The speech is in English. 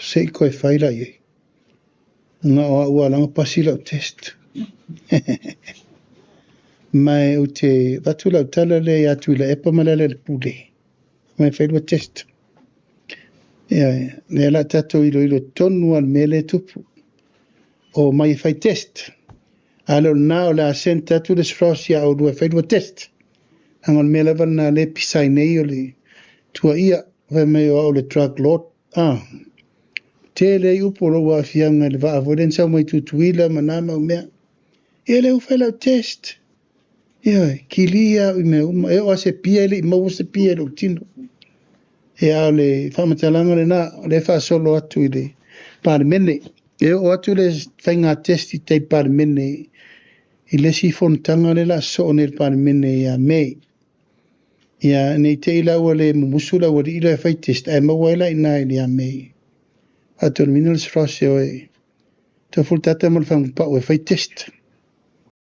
se koe whaila i. Nga ua langa pasi lau test. Mai o te watu lau tala le atu ila epa malala le pule. Mai whailua test. Le la tato ilo tonu al mele tupu. O mai whai test. Alo nao la senta tu le srosia o dua whailua test. Angon mele wana le pisai nei o le tua ia vai mai o le drug lord. Te le upo lo wa fianga le va avoden sa mai tutuila manama o mea. E le ufela test. Kilia me o se pia le mo se pia lo tino. E a le whamatalanga le na le wha solo atu i le parmene. E o atu le whainga testi te parmene i le si fontanga le la so ne parmene ia mei. Ia nei te ila ua le mumusula ua li ila e whai test e mawaila ina i le a mei. Atu le minal srose oe. Te fultata mal whang pa ua whai test.